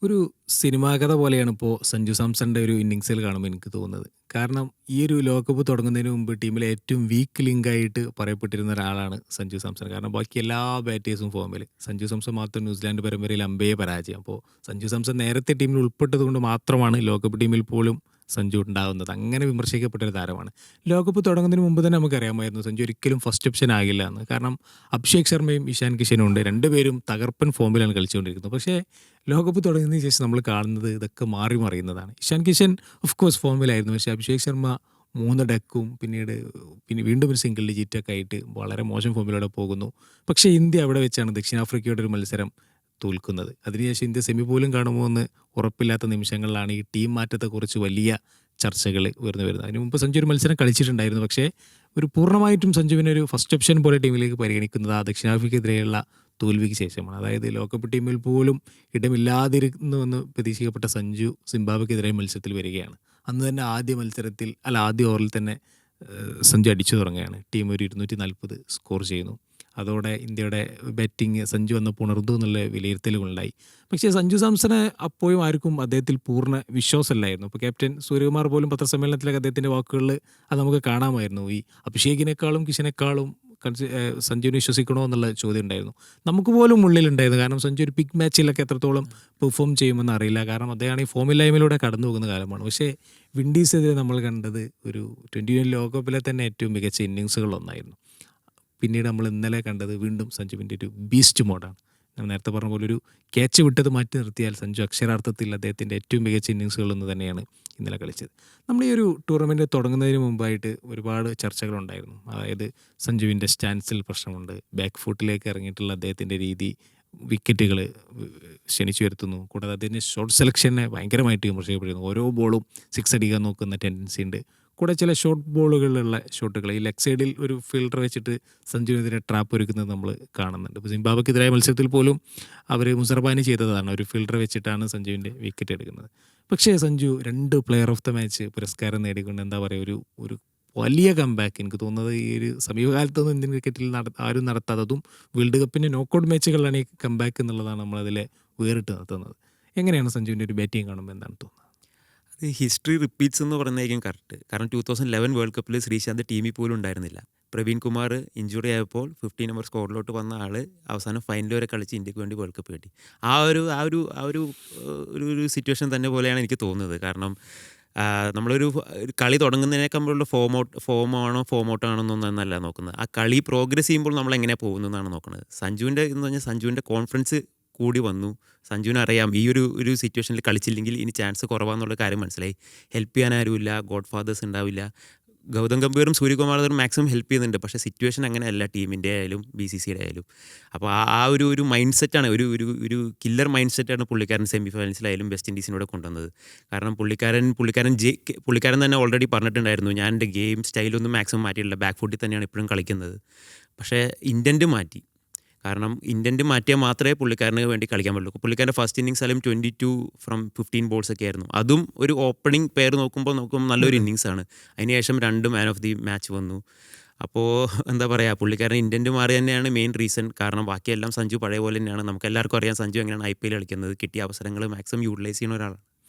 ഒരു സിനിമാ കഥ പോലെയാണ് ഇപ്പോൾ സഞ്ജു സാംസണിൻ്റെ ഒരു ഇന്നിങ്സിൽ കാണുമ്പോൾ എനിക്ക് തോന്നുന്നത്. കാരണം ഈ ഒരു ലോകകപ്പ് തുടങ്ങുന്നതിന് മുമ്പ് ടീമിലെ ഏറ്റവും വീക്ക് ലിങ്കായിട്ട് പറയപ്പെട്ടിരുന്ന ഒരാളാണ് സഞ്ജു സാംസൺ. കാരണം ബാക്കി എല്ലാ ബാറ്റേഴ്സും ഫോമിൽ. സഞ്ജു സാംസൺ മാത്രം ന്യൂസിലാൻഡ് പരമ്പരയിൽ അമ്പയെ പരാജയം. അപ്പോൾ സഞ്ജു സാംസൺ നേരത്തെ ടീമിൽ ഉൾപ്പെട്ടത് കൊണ്ട് മാത്രമാണ് ലോകകപ്പ് ടീമിൽ പോലും സഞ്ജു ഉണ്ടാകുന്നത്. അങ്ങനെ വിമർശിക്കപ്പെട്ട ഒരു താരമാണ്. ലോകകപ്പ് തുടങ്ങുന്നതിന് മുമ്പ് തന്നെ നമുക്കറിയാമായിരുന്നു സഞ്ജു ഒരിക്കലും ഫസ്റ്റ് ഓപ്ഷൻ ആകില്ല എന്ന്. കാരണം അഭിഷേക് ശർമ്മയും ഇഷാൻ കിഷനും ഉണ്ട്. രണ്ടുപേരും തകർപ്പൻ ഫോമിലാണ് കളിച്ചുകൊണ്ടിരിക്കുന്നത്. പക്ഷേ ലോകകപ്പ് തുടങ്ങിയതിന് ശേഷം നമ്മൾ കാണുന്നത് ഇതൊക്കെ മാറി മറിയുന്നതാണ്. ഇഷാൻ കിഷൻ ഓഫ് കോഴ്സ് ഫോമിലായിരുന്നു. പക്ഷേ അഭിഷേക് ശർമ്മ 3 ഡക്കും പിന്നെ വീണ്ടും ഒരു സിംഗിൾ ഡിജിറ്റൊക്കെ ആയിട്ട് വളരെ മോശം ഫോമിലൂടെ പോകുന്നു. പക്ഷേ ഇന്ത്യ അവിടെ വെച്ചാണ് ദക്ഷിണാഫ്രിക്കയുടെ ഒരു മത്സരം തോൽക്കുന്നത്. അതിനുശേഷം ഇന്ത്യ സെമി പോലും കാണുമോ എന്ന് ഉറപ്പില്ലാത്ത നിമിഷങ്ങളിലാണ് ഈ ടീം മാറ്റത്തെക്കുറിച്ച് വലിയ ചർച്ചകൾ ഉയർന്നു വരുന്നത്. അതിന് മുമ്പ് സഞ്ജു ഒരു മത്സരം കളിച്ചിട്ടുണ്ടായിരുന്നു. പക്ഷേ ഒരു പൂർണ്ണമായിട്ടും സഞ്ജുവിനെ ഒരു ഫസ്റ്റ് ഓപ്ഷൻ പോലെ ടീമിലേക്ക് പരിഗണിക്കുന്നത് ആ ദക്ഷിണാഫ്രിക്കയ്ക്കെതിരെയുള്ള തോൽവിക്ക് ശേഷമാണ്. അതായത് ലോകകപ്പ് ടീമിൽ പോലും ഇടമില്ലാതിരുന്നുവെന്ന് പ്രതീക്ഷിക്കപ്പെട്ട സഞ്ജു സിംബാബ്വെക്കെതിരെ മത്സരത്തിൽ വരികയാണ്. അന്ന് തന്നെ ആദ്യ ഓവറിൽ തന്നെ സഞ്ജു അടിച്ചു തുടങ്ങുകയാണ്. ടീം ഒരു 240 സ്കോർ ചെയ്യുന്നു. അതോടെ ഇന്ത്യയുടെ ബാറ്റിംഗ് സഞ്ജു വന്നപ്പോൾ ഉണർന്നു എന്നുള്ള വിലയിരുത്തലുകളുണ്ടായി. പക്ഷേ സഞ്ജു സാംസണ് അപ്പോഴും ആർക്കും അദ്ദേഹത്തിൽ പൂർണ്ണ വിശ്വാസമല്ലായിരുന്നു. ഇപ്പോൾ ക്യാപ്റ്റൻ സൂര്യകുമാർ പോലും പത്രസമ്മേളനത്തിലൊക്കെ അദ്ദേഹത്തിൻ്റെ വാക്കുകളിൽ അത് നമുക്ക് കാണാമായിരുന്നു. ഈ അഭിഷേകിനേക്കാളും കിഷനേക്കാളും സഞ്ജുവിനെ വിശ്വസിക്കണോ എന്നുള്ള ചോദ്യം ഉണ്ടായിരുന്നു. നമുക്ക് പോലും ഉള്ളിലുണ്ടായിരുന്നു. കാരണം സഞ്ജു ഒരു ബിഗ് മാച്ചിലൊക്കെ എത്രത്തോളം പെർഫോം ചെയ്യുമെന്ന് അറിയില്ല. കാരണം അദ്ദേഹമാണ് ഈ ഫോമില്ലായ്മയിലൂടെ കടന്നു പോകുന്ന കാലമാണ്. പക്ഷേ വിൻഡീസിനെതിരെ നമ്മൾ കണ്ടത് ഒരു 2020 ലോകകപ്പിലെ തന്നെ ഏറ്റവും മികച്ച ഇന്നിങ്സുകളൊന്നായിരുന്നു. പിന്നീട് നമ്മൾ ഇന്നലെ കണ്ടത് വീണ്ടും സഞ്ജുവിൻ്റെ ഒരു ബീസ്റ്റ് മോഡാണ്. ഞാൻ നേരത്തെ പറഞ്ഞ പോലെ ഒരു ക്യാച്ച് വിട്ടത് മാറ്റി നിർത്തിയാൽ സഞ്ജു അക്ഷരാർത്ഥത്തിൽ അദ്ദേഹത്തിൻ്റെ ഏറ്റവും മികച്ച ഇന്നിങ്സുകളൊന്ന് തന്നെയാണ് ഇന്നലെ കളിച്ചത്. നമ്മൾ ഈ ഒരു ടൂർണമെൻറ്റ് തുടങ്ങുന്നതിന് മുമ്പായിട്ട് ഒരുപാട് ചർച്ചകളുണ്ടായിരുന്നു. അതായത് സഞ്ജുവിൻ്റെ സ്റ്റാൻസിൽ പ്രശ്നമുണ്ട്, ബാക്ക് ഫുട്ടിലേക്ക് ഇറങ്ങിയിട്ടുള്ള അദ്ദേഹത്തിൻ്റെ രീതി വിക്കറ്റുകൾ ക്ഷണിച്ചു വരുത്തുന്നു. കൂടാതെ അദ്ദേഹത്തിൻ്റെ ഷോട്ട് സെലക്ഷനെ ഭയങ്കരമായിട്ട് വിമർശിക്കപ്പെടുന്നു. ഓരോ ബോളും 6 അടിക്കാൻ നോക്കുന്ന ടെൻഡൻസി ഉണ്ട്. കൂടെ ചില ഷോർട്ട് ബോളുകളുള്ള ഷോട്ടുകൾ ഈ ലെഗ് സൈഡിൽ ഒരു ഫീൽഡർ വെച്ചിട്ട് സഞ്ജുവിനെതിരെ ട്രാപ്പ് ഒരുക്കുന്നത് നമ്മൾ കാണുന്നുണ്ട്. ഇപ്പോൾ സിംബാബ്വെക്കെതിരായ മത്സരത്തിൽ പോലും അവർ മുസർബാനി ചെയ്തതാണ്. ഒരു ഫീൽഡർ വെച്ചിട്ടാണ് സഞ്ജുവിൻ്റെ വിക്കറ്റ് എടുക്കുന്നത്. പക്ഷേ Sanju 2 player of the match പുരസ്കാരം നേടിക്കൊണ്ട് എന്താ പറയുക ഒരു വലിയ കംബാക്ക്. എനിക്ക് തോന്നുന്നത് ഈ ഒരു സമീപകാലത്തൊന്നും ഇന്ത്യൻ ക്രിക്കറ്റിൽ ആരും നടത്താത്തതും വേൾഡ് കപ്പിൻ്റെ നോക്കൗട്ട് മാച്ചുകളിലാണ് ഈ കംബാക്ക് എന്നുള്ളതാണ് നമ്മളതിലെ വേറിട്ട് നിർത്തുന്നത്. എങ്ങനെയാണ് സഞ്ജുവിൻ്റെ ഒരു ബാറ്റിംഗ് കാണുമ്പോൾ എന്താണ് തോന്നുന്നത്? അത് ഹിസ്റ്ററി റിപ്പീറ്റ്സ് എന്ന് പറയുന്നതായിരിക്കും കറക്റ്റ്. കാരണം 2011 വേൾഡ് കപ്പിൽ ശ്രീശാന്ത് ടീമിൽ പോലും ഉണ്ടായിരുന്നില്ല. പ്രവീൺ കുമാർ ഇഞ്ചുറി ആയപ്പോൾ 15 നമ്പർ സ്കോഡിലോട്ട് വന്ന ആൾ അവസാനം ഫൈനൽ വരെ കളിച്ച് ഇന്ത്യക്ക് വേണ്ടി വേൾഡ് കപ്പ് കിട്ടി. ആ ഒരു ആ ഒരു ആ ഒരു ഒരു സിറ്റുവേഷൻ തന്നെ പോലെയാണ് എനിക്ക് തോന്നുന്നത്. കാരണം നമ്മളൊരു കളി തുടങ്ങുന്നതിനേക്കാളുള്ള ഫോം ഔട്ട് ആണോ എന്നല്ല നോക്കുന്നത്. ആ കളി പ്രോഗ്രസ് ചെയ്യുമ്പോൾ നമ്മൾ എങ്ങനെ പോകുന്നു എന്നാണ് നോക്കുന്നത്. സഞ്ജുവിൻ്റെ എന്ന് പറഞ്ഞാൽ സഞ്ജുവിൻ്റെ കോൺഫിഡൻസ് കൂടി വന്നു. സഞ്ജുവിന് അറിയാം ഈ ഒരു സിറ്റുവേഷനിൽ കളിച്ചില്ലെങ്കിൽ ഇനി ചാൻസ് കുറവാന്നുള്ള കാര്യം മനസ്സിലായി. ഹെൽപ്പ് ചെയ്യാൻ ആരുമില്ല, ഗോഡ് ഫാദേഴ്സ് ഉണ്ടാവില്ല. ഗൗതം ഗംഭീറും സൂര്യകുമാറും മാക്സിമം ഹെൽപ്പ് ചെയ്യുന്നുണ്ട്. പക്ഷേ സിറ്റുവേഷൻ അങ്ങനെയല്ല ടീമിൻ്റെ ആയാലും BCCയുടെ ആയാലും. അപ്പോൾ ആ ഒരു മൈൻഡ് സെറ്റാണ്, ഒരു കില്ലർ മൈൻഡ് സെറ്റാണ് പുള്ളിക്കാരൻ സെമി ഫൈനൽസിലായാലും വെസ്റ്റ് ഇൻഡീസിനോട് കൊണ്ടുവന്നത്. കാരണം പുള്ളിക്കാരൻ തന്നെ ഓൾറെഡി പറഞ്ഞിട്ടുണ്ടായിരുന്നു, ഞാൻ എൻ്റെ ഗെയിം സ്റ്റൈലൊന്നും മാക്സിമം മാറ്റിയിട്ടില്ല, ബാക്ക് ഫുട്ടിൽ തന്നെയാണ് ഇപ്പോഴും കളിക്കുന്നത്. പക്ഷേ ഇൻറ്റൻറ്റ് മാറ്റി. കാരണം ഇൻറ്റൻറ്റ് മാറ്റിയാൽ മാത്രമേ പുള്ളിക്കാരന് വേണ്ടി കളിക്കാൻ പറ്റുള്ളൂ. പുള്ളിക്കാരൻ്റെ ഫസ്റ്റ് ഇന്നിങ്സ് ആയാലും 22 ഫ്രം 15 ബോൾസ് ഒക്കെ ആയിരുന്നു. അതും ഒരു ഓപ്പണിംഗ് പെയർ നോക്കുമ്പോൾ നല്ലൊരു ഇന്നിങ്സാണ്. അതിനുശേഷം 2 മാൻ ഓഫ് ദി മാച്ച് വന്നു. അപ്പോൾ എന്താ പറയുക, പുള്ളിക്കാരൻ ഇൻറ്റൻറ്റ് മാറി തന്നെയാണ് മെയിൻ റീസൺ. കാരണം ബാക്കിയെല്ലാം സഞ്ജു പഴയ പോലെ തന്നെയാണ്. നമുക്ക് എല്ലാവർക്കും അറിയാം സഞ്ജു എങ്ങനെയാണ് IPL കളിക്കുന്നത്. കിട്ടിയ അവസരങ്ങൾ മാക്സിമം യൂട്ടിലൈസ് ചെയ്യുന്ന ഒരാളാണ്.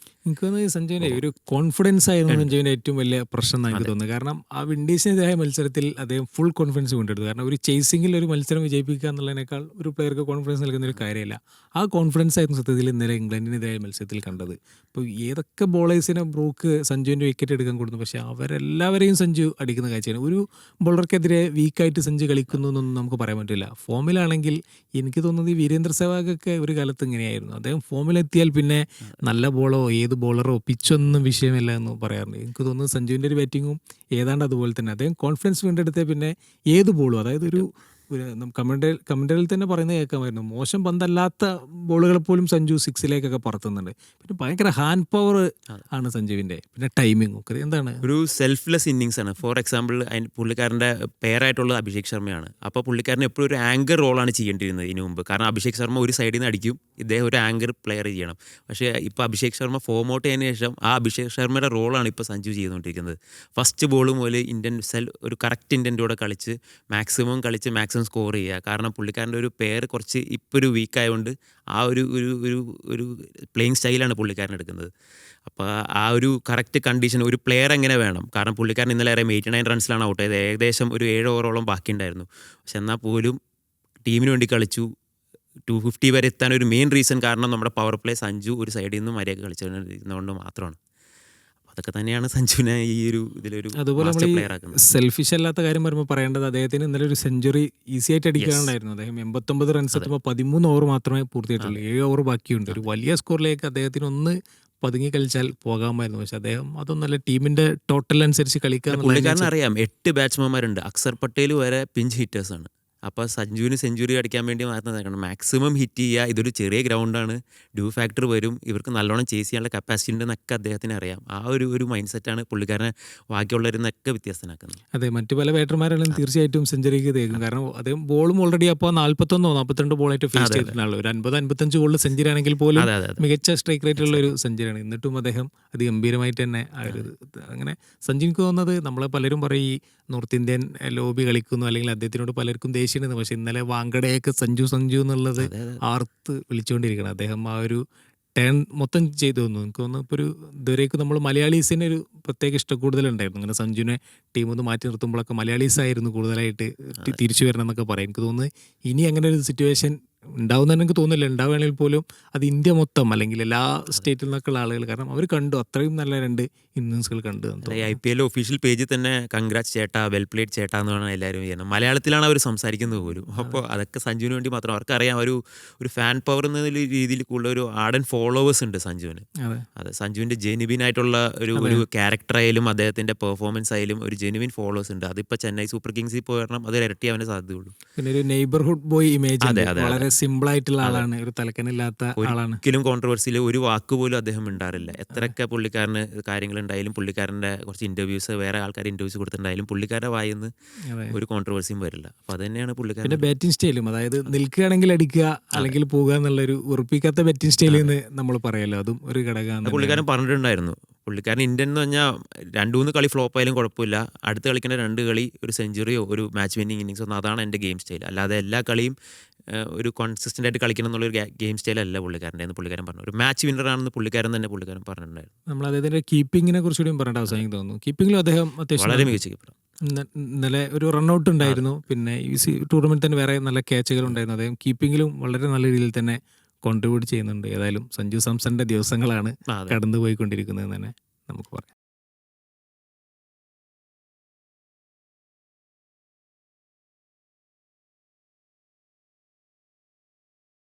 എനിക്ക് തോന്നുന്നത് സഞ്ജുവിൻ്റെ ഒരു കോൺഫിഡൻസ് ആയിരുന്നു സഞ്ജുവിൻ്റെ ഏറ്റവും വലിയ പ്രശ്നം എന്നാണ് എനിക്ക് തോന്നുന്നത്. കാരണം ആ വിൻഡീസിനെതിരായ മത്സരത്തിൽ അദ്ദേഹം ഫുൾ കോൺഫിഡൻസ് കൊണ്ടെടുത്തു. കാരണം ഒരു ചേസിങ്ങിൽ ഒരു മത്സരം വിജയിപ്പിക്കുക എന്നുള്ളതിനേക്കാൾ ഒരു പ്ലെയർക്ക് കോൺഫിഡൻസ് നൽകുന്ന ഒരു കാര്യമില്ല. ആ കോൺഫിഡൻസ് ആയിരുന്നു സത്യത്തിൽ ഇന്നലെ ഇംഗ്ലണ്ടിനെതിരായ മത്സരത്തിൽ കണ്ടത്. ഇപ്പോൾ ഏതൊക്കെ ബോളേഴ്സിനെ ബ്രൂക്ക് സഞ്ജുവിൻ്റെ വിക്കറ്റ് എടുക്കാൻ കൊടുത്തു, പക്ഷേ അവരെല്ലാവരെയും സഞ്ജു അടിക്കുന്ന കാഴ്ചയാണ്. ഒരു ബോളർക്കെതിരെ വീക്കായിട്ട് സഞ്ജു കളിക്കുന്നു എന്നൊന്നും നമുക്ക് പറയാൻ പറ്റില്ല. ഫോമിലാണെങ്കിൽ എനിക്ക് തോന്നുന്നത് ഈ വീരേന്ദ്ര സെവാഗൊക്കെ ഒരു കാലത്ത് ഇങ്ങനെയായിരുന്നു. അദ്ദേഹം ഫോമിലെത്തിയാൽ പിന്നെ നല്ല ബോളോ ഏത് ബോളറോ പിച്ചൊന്നും വിഷയമല്ല എന്ന് പറയാറുണ്ട്. എനിക്ക് തോന്നുന്നത് സഞ്ജുവിൻ്റെ ഒരു ബാറ്റിങ്ങും ഏതാണ്ട് അതുപോലെ തന്നെ. അദ്ദേഹം കോൺഫിഡൻസ് വീണ്ടെടുത്താൽ പിന്നെ ഏത് ബോളും, അതായത് ഒരു കമൻറ്ററിൽ തന്നെ പറയുന്നത് കേൾക്കാമായിരുന്നു, മോശം പന്തല്ലാത്ത ബോളുകളെ പോലും സഞ്ജു 6-ലേക്കൊക്കെ പറത്തുന്നുണ്ട്. പിന്നെ ഭയങ്കര ഹാൻഡ് പവർ ആണ് സഞ്ജുവിൻ്റെ. പിന്നെ ടൈമിങ്ങും ഒക്കെ എന്താണ്, ഒരു സെൽഫ്ലെസ് ഇന്നിങ്സ് ആണ്. ഫോർ എക്സാമ്പിൾ പുള്ളിക്കാരൻ്റെ പെയറായിട്ടുള്ളത് അഭിഷേക് ശർമ്മയാണ്. അപ്പോൾ പുള്ളിക്കാരൻ എപ്പോഴും ഒരു ആങ്കർ റോളാണ് ചെയ്യേണ്ടിയിരുന്നത് ഇതിനു മുമ്പ്. കാരണം അഭിഷേക് ശർമ്മ ഒരു സൈഡിൽ നിന്ന് അടിക്കും, ഇദ്ദേഹം ഒരു ആങ്കർ പ്ലെയർ ചെയ്യണം. പക്ഷേ ഇപ്പോൾ അഭിഷേക് ശർമ്മ ഫോം ഔട്ട് ചെയ്തതിന് ശേഷം ആ അഭിഷേക് ശർമ്മയുടെ റോളാണ് ഇപ്പോൾ സഞ്ജു ചെയ്തുകൊണ്ടിരിക്കുന്നത്. ഫസ്റ്റ് ബോൾ മുതൽ ഒരു കറക്റ്റ് ഇൻറ്റൻറ്റോടെ കളിച്ച് മാക്സിമം മാക്സിമം സ്കോർ ചെയ്യുക. കാരണം പുള്ളിക്കാരൻ്റെ ഒരു പെയർ കുറച്ച് ഇപ്പോൾ ഒരു വീക്ക് ആയതുകൊണ്ട് ആ ഒരു ഒരു ഒരു ഒരു പ്ലേയിങ് സ്റ്റൈലാണ് പുള്ളിക്കാരൻ എടുക്കുന്നത്. അപ്പോൾ ആ ഒരു കറക്റ്റ് കണ്ടീഷൻ ഒരു പ്ലെയർ എങ്ങനെ വേണം. കാരണം പുള്ളിക്കാരൻ ഇന്നലെ അറിയാം 89 റൺസിലാണ് ഔട്ട് ചെയ്തത്. ഏകദേശം ഒരു 7 ഓവറോളം ബാക്കിയുണ്ടായിരുന്നു. പക്ഷെ എന്നാൽ പോലും ടീമിന് വേണ്ടി കളിച്ചു. 250 വരെ എത്താൻ ഒരു മെയിൻ റീസൺ കാരണം നമ്മുടെ പവർ പ്ലേ സഞ്ജു ഒരു സൈഡിൽ നിന്ന് മര്യാദ കളിച്ചുകൊണ്ടിരിക്കുന്നതുകൊണ്ട് മാത്രമാണ്. അപ്പോൾ അതൊക്കെ തന്നെയാണ് സഞ്ജുവിനെ ഈ ഒരു ഇതിലൊരു അതുപോലെ നമ്മൾ മാസ്റ്റർ ഈ പ്ലെയർ ആക്കുന്നത്. സെൽഫിഷ് അല്ലാത്ത കാര്യം പറയുമ്പോൾ പറയേണ്ടത് അദ്ദേഹത്തിന് ഇന്നലെ ഒരു സെഞ്ചുറി ഈസി ആയിട്ട് അടിക്കാനുണ്ടായിരുന്നു. അദ്ദേഹം 89 റൺസ് എത്തുമ്പോൾ 13 ഓവർ മാത്രമേ പൂർത്തിയായിട്ടുള്ളൂ. 7 ഓവർ ബാക്കിയുണ്ട്. ഒരു വലിയ സ്കോറിലേക്ക് അദ്ദേഹത്തിന് ഒന്ന് പതുങ്ങി കളിച്ചാൽ പോകാമായിരുന്നു. പക്ഷെ അദ്ദേഹം അതൊന്നല്ല, ടീമിന്റെ ടോട്ടൽ അനുസരിച്ച് കളിക്കുക. പുള്ളിക്കാരൻ അറിയാം 8 ബാറ്റ്സ്മാൻമാരുണ്ട്. അക്സർ പട്ടേൽ വരെ പിഞ്ച് ഹിറ്റേഴ്സാണ്. അപ്പോൾ സഞ്ജുവിന് സെഞ്ചുറി അടിക്കാൻ വേണ്ടി മാത്രം നോക്കണം. മാക്സിമം ഹിറ്റ് ചെയ്യുക. ഇതൊരു ചെറിയ ഗ്രൗണ്ടാണ്, ഡ്യൂ ഫാക്ടർ വരും, ഇവർക്ക് നല്ലോണം ചേസ് ചെയ്യാനുള്ള കപ്പാസിറ്റി ഉണ്ടെന്നൊക്കെ അദ്ദേഹത്തിന് അറിയാം. ആ ഒരു മൈൻഡ് സെറ്റാണ് പുള്ളിക്കാരനെ ബാക്കിയുള്ളവരിന്നൊക്കെ വ്യത്യസ്തനാക്കുന്നത്. അതെ, മറ്റു പല ബാറ്റർമാരെല്ലാം തീർച്ചയായിട്ടും സെഞ്ചുറിക്ക് തേക്കും. കാരണം അദ്ദേഹം ബോളും ഓൾറെഡി അപ്പോൾ 42 ബോളായിട്ട് ഫേസ് ചെയ്തിട്ടുണ്ടാവുള്ളൂ. ഒരു 50-55 ബോളിൽ സെഞ്ചുറി ആണെങ്കിൽ പോലും മികച്ച സ്ട്രൈക്ക് റേറ്റ് ഉള്ള ഒരു സെഞ്ചുറിയാണ്. എന്നിട്ടും അദ്ദേഹം അത് ഗംഭീരമായിട്ട് തന്നെ ആ ഒരു അങ്ങനെ സഞ്ജുവിന് തോന്നുന്നത്, നമ്മളെ പലരും പറയും ഈ നോർത്ത് ഇന്ത്യൻ ലോബി കളിക്കുന്നു അല്ലെങ്കിൽ അദ്ദേഹത്തിനോട് പലർക്കും ദേഷ്യമുണ്ടെന്ന്. പക്ഷെ ഇന്നലെ വാങ്കഡയൊക്കെ സഞ്ജു എന്നുള്ളത് ആർത്ത് വിളിച്ചുകൊണ്ടിരിക്കണം. അദ്ദേഹം ആ ഒരു ടേൺ മൊത്തം ചെയ്തു തോന്നുന്നു. എനിക്ക് തോന്നുന്നു ഇപ്പോൾ ഒരു ഇതുവരേക്കും നമ്മൾ മലയാളീസിന് ഒരു പ്രത്യേക ഇഷ്ടം കൂടുതലുണ്ടായിരുന്നു. അങ്ങനെ സഞ്ജുവിനെ ടീം ഒന്ന് മാറ്റി നിർത്തുമ്പോഴൊക്കെ മലയാളീസായിരുന്നു കൂടുതലായിട്ട് തിരിച്ചു വരണം എന്നൊക്കെ പറയും. എനിക്ക് തോന്നുന്നു ഇനി അങ്ങനെ ഒരു സിറ്റുവേഷൻ ഉണ്ടാവുന്നതെന്ന് എനിക്ക് തോന്നുന്നില്ല. ഉണ്ടാവുകയാണെങ്കിൽ പോലും അത് ഇന്ത്യ മൊത്തം അല്ലെങ്കിൽ എല്ലാ സ്റ്റേറ്റിൽ നിന്നൊക്കെയുള്ള ആളുകൾ, കാരണം അവർ കണ്ടു, അത്രയും നല്ല 2 ഇന്നിങ്സുകൾ കണ്ടു. IPL ഒഫീഷ്യൽ പേജിൽ തന്നെ കൺഗ്രാറ്റ്സ് ചേട്ടാ, വെൽ പ്ലേഡ് ചേട്ടാ എന്നാണ് എല്ലാവരും ചെയ്യുന്നത്. മലയാളത്തിലാണ് അവർ സംസാരിക്കുന്നത് പോലും. അപ്പോൾ അതൊക്കെ സഞ്ജുവിന് വേണ്ടി മാത്രം. അവർക്കറിയാം ഒരു ഫാൻ പവർ എന്ന രീതിയിൽ കൂടുതൽ ഒരു ആർഡൻ ഫോളോവേഴ്സ് ഉണ്ട് സഞ്ജുവിന്. അതെ, സഞ്ജുവിൻ്റെ ജെനുവിൻ ആയിട്ടുള്ള ഒരു ക്യാരക്ടറായാലും അദ്ദേഹത്തിൻ്റെ പെർഫോമൻസ് ആയാലും ഒരു ജെനുവിൻ ഫോളോവേഴ്സ് ഉണ്ട്. അതിപ്പോൾ ചെന്നൈ സൂപ്പർ കിങ്സിൽ പോയി വരണം, അത് ഇരട്ടി അവന് സാധ്യതയുള്ളൂ. പിന്നെ ഒരു നെയ്ബർഹുഡ് ബോയ് ഇമേജ്, വളരെ സിമ്പിൾ ആയിട്ടുള്ള ആളാണ്, ഒരു തലക്കനില്ലാത്ത ആളാണ്. ഒരിക്കലും കോൺട്രവേഴ്സിയിൽ ഒരു വാക്ക് പോലും അദ്ദേഹം ഉണ്ടാറില്ല. എത്രയൊക്കെ പുള്ളിക്കാരന് കാര്യങ്ങളുണ്ടായാലും, പുള്ളിക്കാരൻ്റെ കുറച്ച് ഇന്റർവ്യൂസ് വേറെ ആൾക്കാർ ഇന്റർവ്യൂസ് കൊടുത്തിട്ടുണ്ടായാലും പുള്ളിക്കാരുടെ വായിന്ന് ഒരു കോൺട്രവേഴ്സിയും വരില്ല. അപ്പോൾ അത് തന്നെയാണ് പുള്ളിക്കാരൻ. പിന്നെ ബാറ്റിംഗ് സ്റ്റൈലും, അതായത് നിൽക്കുകയാണെങ്കിൽ അടിക്കുക അല്ലെങ്കിൽ പോകുക എന്നുള്ളൊരു ഉറപ്പിക്കാത്ത ബാറ്റിംഗ് സ്റ്റൈലിൽ നിന്ന് നമ്മൾ പറയല്ലോ, അതും ഒരു ഘടകമാണ്. പുള്ളിക്കാരൻ പറഞ്ഞിട്ടുണ്ടായിരുന്നു. പുള്ളിക്കാരൻ ഇന്ത്യൻ എന്ന് പറഞ്ഞാൽ 2-3 കളി ഫ്ലോപ്പ് ആയാലും കുഴപ്പമില്ല, അടുത്ത് കളിക്കുന്ന 2 കളി ഒരു സെഞ്ചുറിയോ ഒരു മാച്ച് വിന്നിങ് ഇന്നിങ്സോ, അതാണ് എൻ്റെ ഗെയിം സ്റ്റൈൽ. അല്ലാതെ എല്ലാ കളിയും ഒരു കോൺസിസ്റ്റൻ്റ് ആയിട്ട് കളിക്കണം എന്നുള്ളൊരു ഗെയിം സ്റ്റൈലല്ല പുള്ളിക്കാരൻ്റെ എന്ന് പുള്ളിക്കാരൻ പറഞ്ഞു. ഒരു മാച്ച് വിന്നറാണെന്ന് പുള്ളിക്കാരൻ പറഞ്ഞിട്ടുണ്ടായിരുന്നു. നമ്മൾ അദ്ദേഹത്തിൻ്റെ കീപ്പിങ്ങിനെ കുറിച്ചുകൂടി പറയേണ്ട അവസാനം തോന്നുന്നു. കീപ്പിങ്ങിലും അദ്ദേഹം അത്യാവശ്യം വളരെ മികച്ച കീപ്പർ. ഇന്നലെ ഒരു റൺഔട്ട് ഉണ്ടായിരുന്നു. പിന്നെ ഈ ടൂർണമെന്റ് തന്നെ വേറെ നല്ല ക്യാച്ചുകൾ ഉണ്ടായിരുന്നു. അദ്ദേഹം കീപ്പിങ്ങിലും വളരെ നല്ല രീതിയിൽ തന്നെ കോൺട്രിബ്യൂട്ട് ചെയ്യുന്നുണ്ട്. ഏതായാലും സഞ്ജു സാംസന്റെ ദിവസങ്ങളാണ് കടന്നു പോയിക്കൊണ്ടിരിക്കുന്നത് തന്നെ നമുക്ക് പറയാം.